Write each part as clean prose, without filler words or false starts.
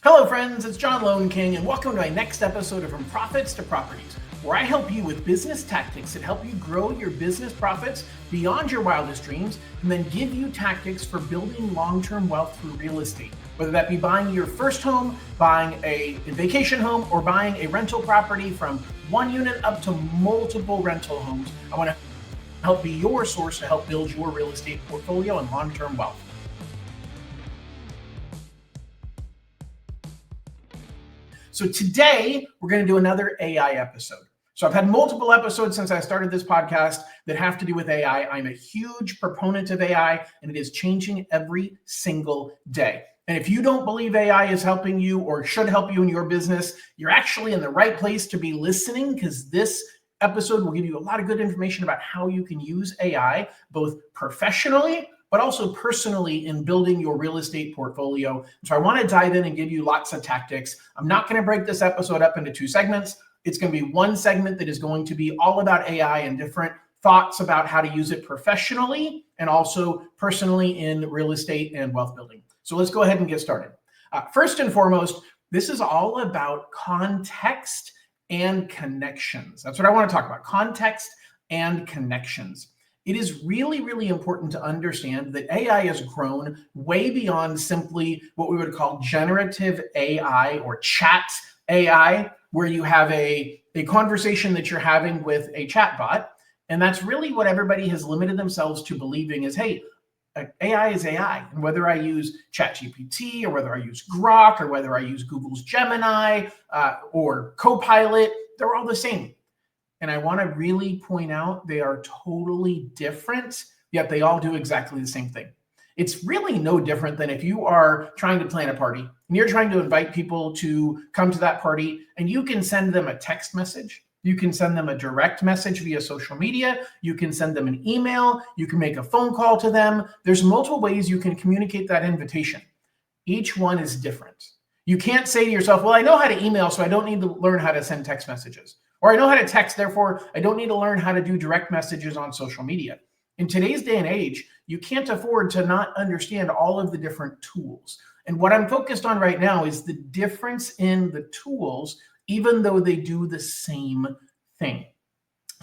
Hello friends, it's John Lone King and welcome to my next episode of From Profits to Properties, where I help you with business tactics that help you grow your business profits beyond your wildest dreams and then give you tactics for building long-term wealth through real estate. Whether that be buying your first home, buying a vacation home, or buying a rental property from one unit up to multiple rental homes, I want to help be your source to help build your real estate portfolio and long-term wealth. So today we're going to do another AI episode. So I've had multiple episodes since I started this podcast that have to do with AI. I'm a huge proponent of AI and it is changing every single day. And if you don't believe AI is helping you or should help you in your business, you're actually in the right place to be listening, because this episode will give you a lot of good information about how you can use AI both professionally but also personally in building your real estate portfolio. So I want to dive in and give you lots of tactics. I'm not going to break this episode up into two segments. It's going to be one segment that is going to be all about AI and different thoughts about how to use it professionally and also personally in real estate and wealth building. So let's go ahead and get started. First and foremost, this is all about context and connections. That's what I want to talk about, context and connections. It is really, really important to understand that AI has grown way beyond simply what we would call generative AI or chat AI, where you have a conversation that you're having with a chatbot. And that's really what everybody has limited themselves to believing is, hey, AI is AI. And whether I use ChatGPT or whether I use Grok or whether I use Google's Gemini or Copilot, they're all the same. And I want to really point out they are totally different, yet they all do exactly the same thing. It's really no different than if you are trying to plan a party and you're trying to invite people to come to that party, and you can send them a text message. You can send them a direct message via social media. You can send them an email. You can make a phone call to them. There's multiple ways you can communicate that invitation. Each one is different. You can't say to yourself, well, I know how to email, so I don't need to learn how to send text messages. Or I know how to text, therefore I don't need to learn how to do direct messages on social media. In today's day and age, you can't afford to not understand all of the different tools. And what I'm focused on right now is the difference in the tools, even though they do the same thing.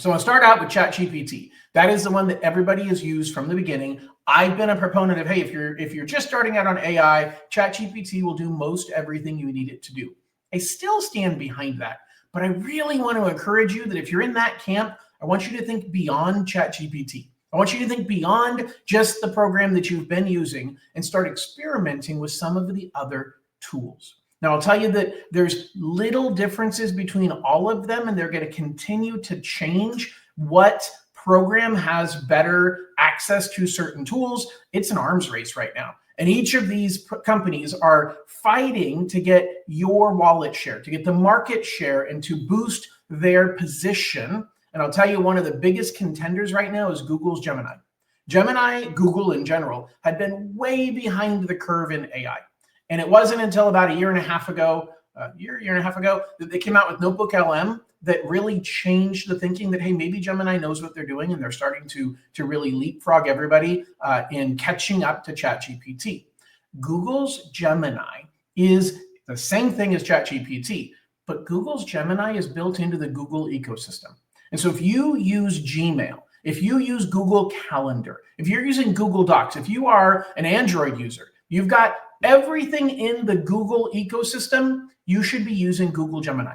So I'll start out with ChatGPT. That is the one that everybody has used from the beginning. I've been a proponent of, hey, if you're just starting out on AI, ChatGPT will do most everything you need it to do. I still stand behind that. But I really want to encourage you that if you're in that camp, I want you to think beyond ChatGPT. I want you to think beyond just the program that you've been using and start experimenting with some of the other tools. Now, I'll tell you that there's little differences between all of them, and they're going to continue to change what program has better access to certain tools. It's an arms race right now. And each of these companies are fighting to get your wallet share, to get the market share, and to boost their position. And I'll tell you, one of the biggest contenders right now is Google's Gemini. Gemini, Google in general, had been way behind the curve in AI. And it wasn't until about a year and a half ago that they came out with Notebook LM that really changed the thinking that, hey, maybe Gemini knows what they're doing, and they're starting to really leapfrog everybody in catching up to ChatGPT. Google's Gemini is the same thing as ChatGPT, but Google's Gemini is built into the Google ecosystem. And so if you use Gmail, if you use Google Calendar, if you're using Google Docs, if you are an Android user, you've got everything in the Google ecosystem, you should be using Google Gemini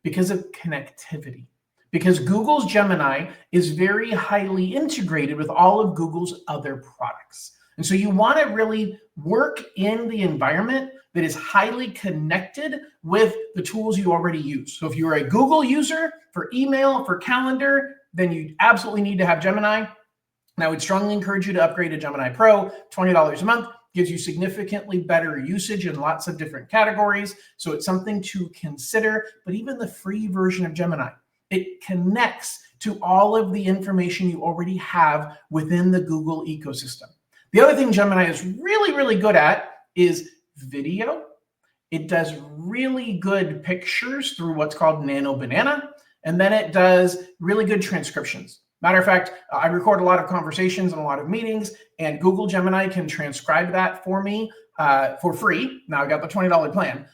because of connectivity. Because Google's Gemini is very highly integrated with all of Google's other products. And so you want to really work in the environment that is highly connected with the tools you already use. So if you're a Google user for email, for calendar, then you absolutely need to have Gemini. And I would strongly encourage you to upgrade to Gemini Pro, $20 a month. Gives you significantly better usage in lots of different categories. So it's something to consider. But even the free version of Gemini, it connects to all of the information you already have within the Google ecosystem. The other thing Gemini is really, really good at is video. It does really good pictures through what's called Nano Banana. And then it does really good transcriptions. Matter of fact, I record a lot of conversations and a lot of meetings, and Google Gemini can transcribe that for me for free. Now I got the $20 plan,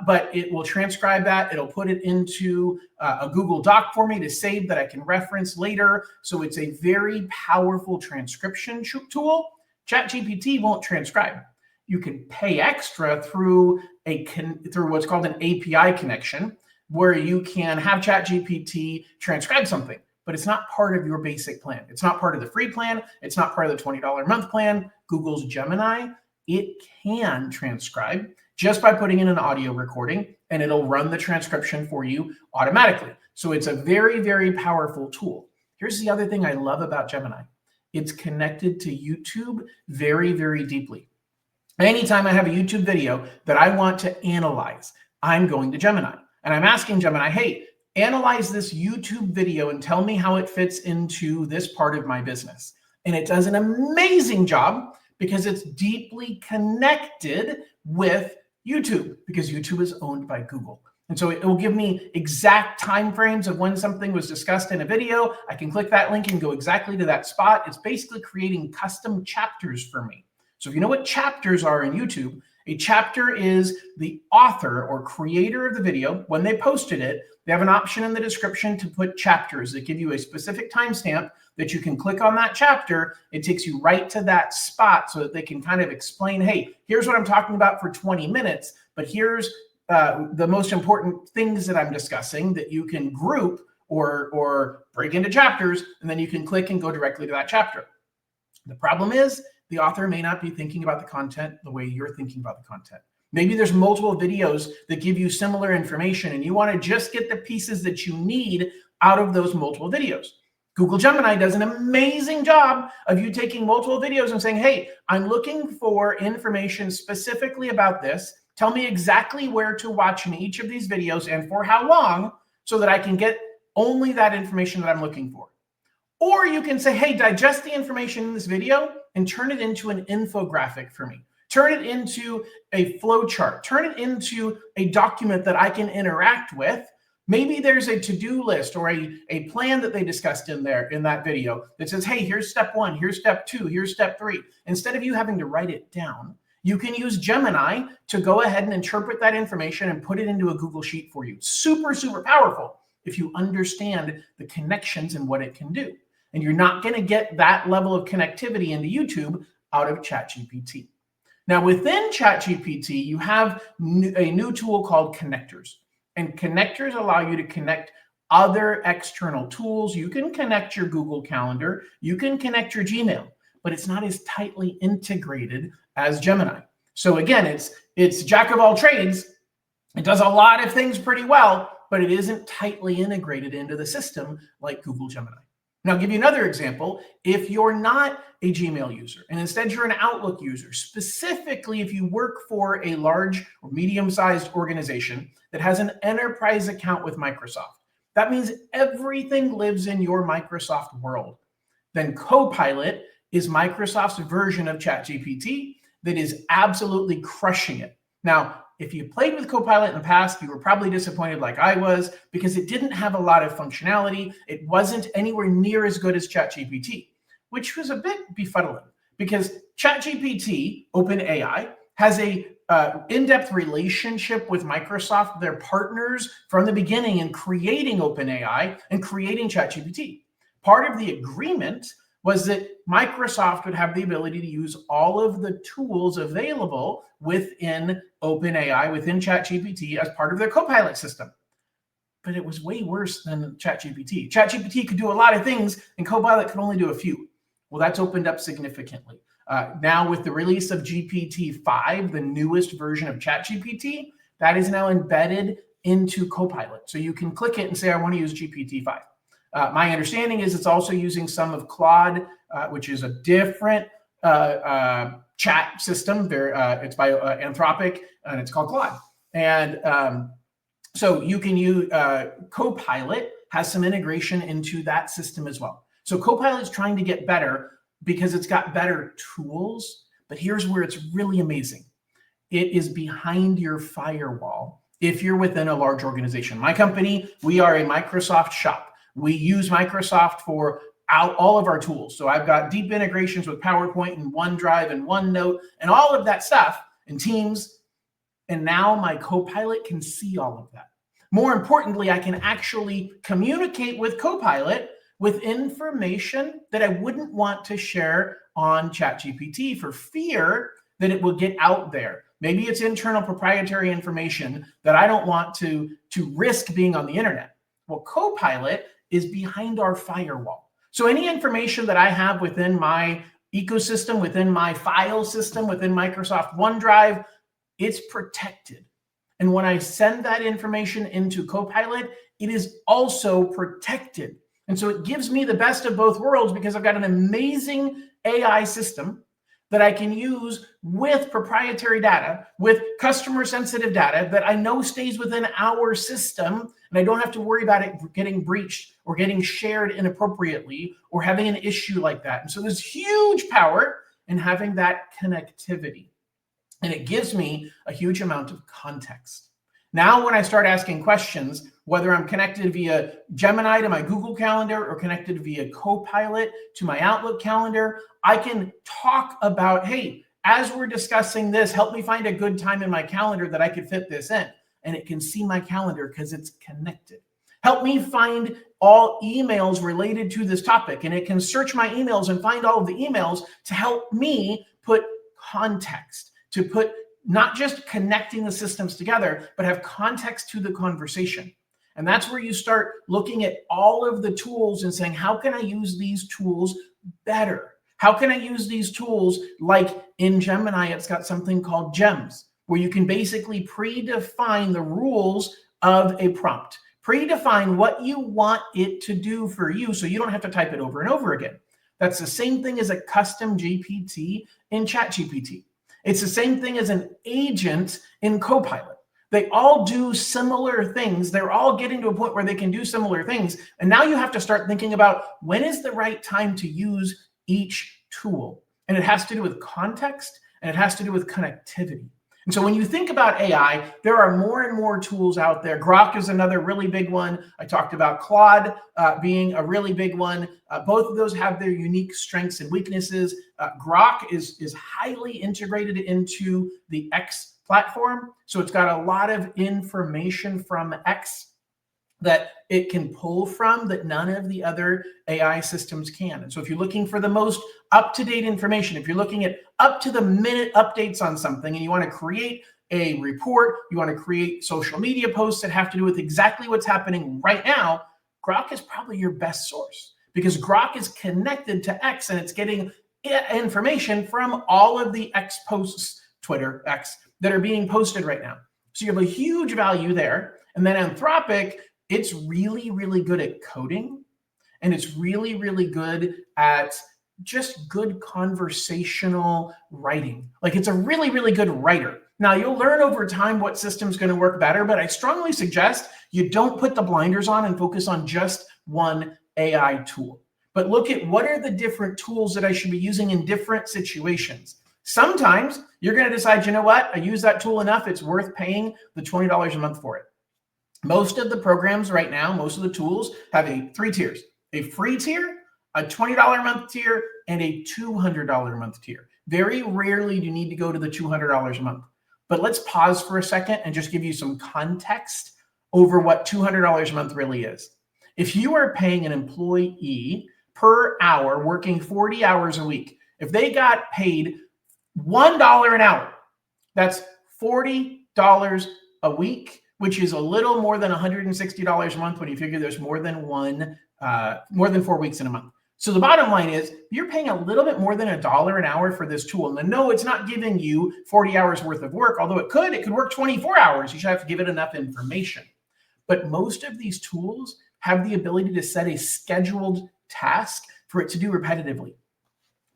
but it will transcribe that. It'll put it into a Google Doc for me to save that I can reference later. So it's a very powerful transcription tool. ChatGPT won't transcribe. You can pay extra through what's called an API connection, where you can have ChatGPT transcribe something, but it's not part of your basic plan. It's not part of the free plan. It's not part of the $20 a month plan. Google's Gemini, it can transcribe just by putting in an audio recording, and it'll run the transcription for you automatically. So it's a very, very powerful tool. Here's the other thing I love about Gemini. It's connected to YouTube very, very deeply. Anytime I have a YouTube video that I want to analyze, I'm going to Gemini and I'm asking Gemini, hey, analyze this YouTube video and tell me how it fits into this part of my business. And it does an amazing job because it's deeply connected with YouTube, because YouTube is owned by Google. And so it will give me exact timeframes of when something was discussed in a video. I can click that link and go exactly to that spot. It's basically creating custom chapters for me. So if you know what chapters are in YouTube, a chapter is the author or creator of the video. When they posted it, they have an option in the description to put chapters that give you a specific timestamp that you can click on that chapter. It takes you right to that spot so that they can kind of explain, hey, here's what I'm talking about for 20 minutes, but here's the most important things that I'm discussing that you can group or break into chapters, and then you can click and go directly to that chapter. The problem is the author may not be thinking about the content the way you're thinking about the content. Maybe there's multiple videos that give you similar information and you want to just get the pieces that you need out of those multiple videos. Google Gemini does an amazing job of you taking multiple videos and saying, hey, I'm looking for information specifically about this. Tell me exactly where to watch in each of these videos and for how long, so that I can get only that information that I'm looking for. Or you can say, hey, digest the information in this video and turn it into an infographic for me. Turn it into a flow chart. Turn it into a document that I can interact with. Maybe there's a to-do list or a plan that they discussed in that video that says, hey, here's step 1, here's step 2, here's step 3. Instead of you having to write it down, you can use Gemini to go ahead and interpret that information and put it into a Google Sheet for you. Super, super powerful if you understand the connections and what it can do. And you're not going to get that level of connectivity into YouTube out of ChatGPT. Now, within ChatGPT, you have a new tool called connectors. And connectors allow you to connect other external tools. You can connect your Google Calendar. You can connect your Gmail, but it's not as tightly integrated as Gemini. So again, it's jack of all trades. It does a lot of things pretty well, but it isn't tightly integrated into the system like Google Gemini. Now, I'll give you another example. If you're not a Gmail user and instead you're an Outlook user, specifically if you work for a large or medium-sized organization that has an enterprise account with Microsoft, that means everything lives in your Microsoft world. Then Copilot is Microsoft's version of ChatGPT that is absolutely crushing it. Now, if you played with Copilot in the past, you were probably disappointed like I was because it didn't have a lot of functionality. It wasn't anywhere near as good as ChatGPT, which was a bit befuddling because ChatGPT, OpenAI, has a in-depth relationship with Microsoft, their partners from the beginning in creating OpenAI and creating ChatGPT. Part of the agreement was that Microsoft would have the ability to use all of the tools available within OpenAI, within ChatGPT, as part of their Copilot system. But it was way worse than ChatGPT. ChatGPT could do a lot of things, and Copilot could only do a few. Well, that's opened up significantly. Now, with the release of GPT-5, the newest version of ChatGPT, that is now embedded into Copilot. So you can click it and say, I want to use GPT-5. My understanding is it's also using some of Claude, which is a different chat system. It's by Anthropic, and it's called Claude. And so you can use Copilot has some integration into that system as well. So Copilot is trying to get better because it's got better tools. But here's where it's really amazing. It is behind your firewall if you're within a large organization. My company, we are a Microsoft shop. We use Microsoft for all of our tools. So I've got deep integrations with PowerPoint and OneDrive and OneNote and all of that stuff. and Teams. And now my Copilot can see all of that. More importantly, I can actually communicate with Copilot with information that I wouldn't want to share on ChatGPT for fear that it will get out there. Maybe it's internal proprietary information that I don't want to risk being on the internet. Well, Copilot is behind our firewall. So any information that I have within my ecosystem, within my file system, within Microsoft OneDrive, it's protected. And when I send that information into Copilot, it is also protected. And so it gives me the best of both worlds because I've got an amazing AI system that I can use with proprietary data, with customer sensitive data that I know stays within our system, and I don't have to worry about it getting breached or getting shared inappropriately or having an issue like that. And so there's huge power in having that connectivity. And it gives me a huge amount of context. Now, when I start asking questions, whether I'm connected via Gemini to my Google Calendar or connected via Copilot to my Outlook calendar, I can talk about, hey, as we're discussing this, help me find a good time in my calendar that I could fit this in. And it can see my calendar because it's connected. Help me find all emails related to this topic. And it can search my emails and find all of the emails to help me put context, to put not just connecting the systems together, but have context to the conversation. And that's where you start looking at all of the tools and saying, how can I use these tools better? How can I use these tools? Like in Gemini, it's got something called gems, where you can basically predefine the rules of a prompt, predefine what you want it to do for you so you don't have to type it over and over again. That's the same thing as a custom GPT in ChatGPT. It's the same thing as an agent in Copilot. They all do similar things. They're all getting to a point where they can do similar things. And now you have to start thinking about when is the right time to use each tool. And it has to do with context and it has to do with connectivity. And so when you think about AI, there are more and more tools out there. Grok is another really big one. I talked about Claude being a really big one. Both of those have their unique strengths and weaknesses. Grok is highly integrated into the X platform. So it's got a lot of information from X that it can pull from that none of the other AI systems can. And so if you're looking for the most up-to-date information, if you're looking at up-to-the-minute updates on something and you want to create a report, you want to create social media posts that have to do with exactly what's happening right now, Grok is probably your best source because Grok is connected to X and it's getting information from all of the X posts, Twitter, X, that are being posted right now. So you have a huge value there. And then Anthropic, it's really, really good at coding, and it's really, really good at just good conversational writing. Like it's a really, really good writer. Now you'll learn over time what system's going to work better, but I strongly suggest you don't put the blinders on and focus on just one AI tool. But look at what are the different tools that I should be using in different situations. Sometimes you're going to decide, you know what, I use that tool enough, it's worth paying the $20 a month for it. Most of the programs right now, most of the tools have three tiers: a free tier, a $20 a month tier, and a $200 a month tier. Very rarely do you need to go to the $200 a month. But let's pause for a second and just give you some context over what $200 a month really is. If you are paying an employee per hour working 40 hours a week, if they got paid $1 an hour, that's $40 a week, which is a little more than $160 a month when you figure there's more than 4 weeks in a month. So the bottom line is you're paying a little bit more than $1 an hour for this tool. And no, it's not giving you 40 hours worth of work, although it could work 24 hours. You should have to give it enough information. But most of these tools have the ability to set a scheduled task for it to do repetitively.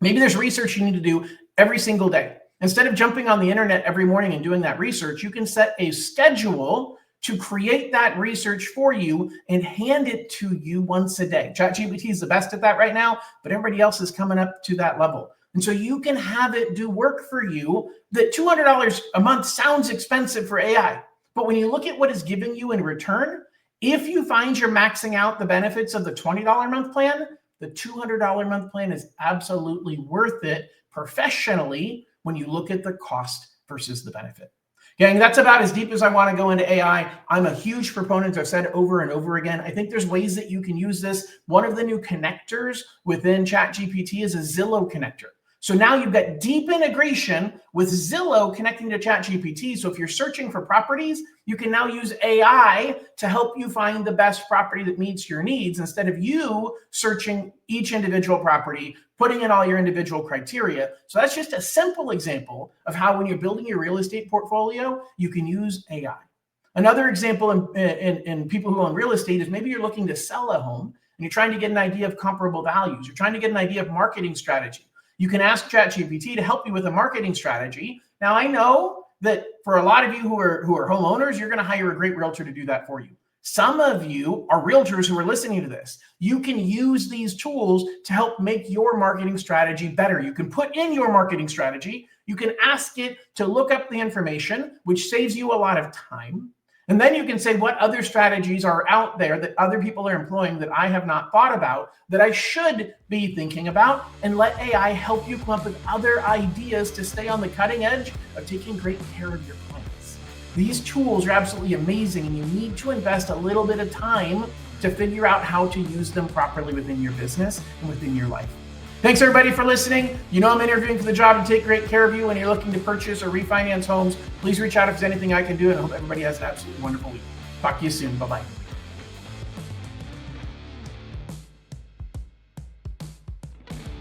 Maybe there's research you need to do every single day. Instead of jumping on the internet every morning and doing that research, you can set a schedule to create that research for you and hand it to you once a day. ChatGPT is the best at that right now, but everybody else is coming up to that level. And so you can have it do work for you that $200 a month sounds expensive for AI. But when you look at what it's giving you in return, if you find you're maxing out the benefits of the $20 a month plan, the $200 a month plan is absolutely worth it professionally when you look at the cost versus the benefit. Gang, that's about as deep as I want to go into AI. I'm a huge proponent. I've said over and over again, I think there's ways that you can use this. One of the new connectors within ChatGPT is a Zillow connector. So now you've got deep integration with Zillow connecting to ChatGPT. So if you're searching for properties, you can now use AI to help you find the best property that meets your needs instead of you searching each individual property, putting in all your individual criteria. So that's just a simple example of how when you're building your real estate portfolio, you can use AI. Another example in people who own real estate is maybe you're looking to sell a home and you're trying to get an idea of comparable values. You're trying to get an idea of marketing strategy. You can ask ChatGPT to help you with a marketing strategy. Now, I know that for a lot of you who are homeowners, you're going to hire a great realtor to do that for you. Some of you are realtors who are listening to this. You can use these tools to help make your marketing strategy better. You can put in your marketing strategy. You can ask it to look up the information, which saves you a lot of time. And then you can say what other strategies are out there that other people are employing that I have not thought about, that I should be thinking about, and let AI help you come up with other ideas to stay on the cutting edge of taking great care of your clients. These tools are absolutely amazing, and you need to invest a little bit of time to figure out how to use them properly within your business and within your life. Thanks everybody for listening. You know I'm interviewing for the job to take great care of you when you're looking to purchase or refinance homes. Please reach out if there's anything I can do, and I hope everybody has an absolutely wonderful week. Talk to you soon. Bye-bye.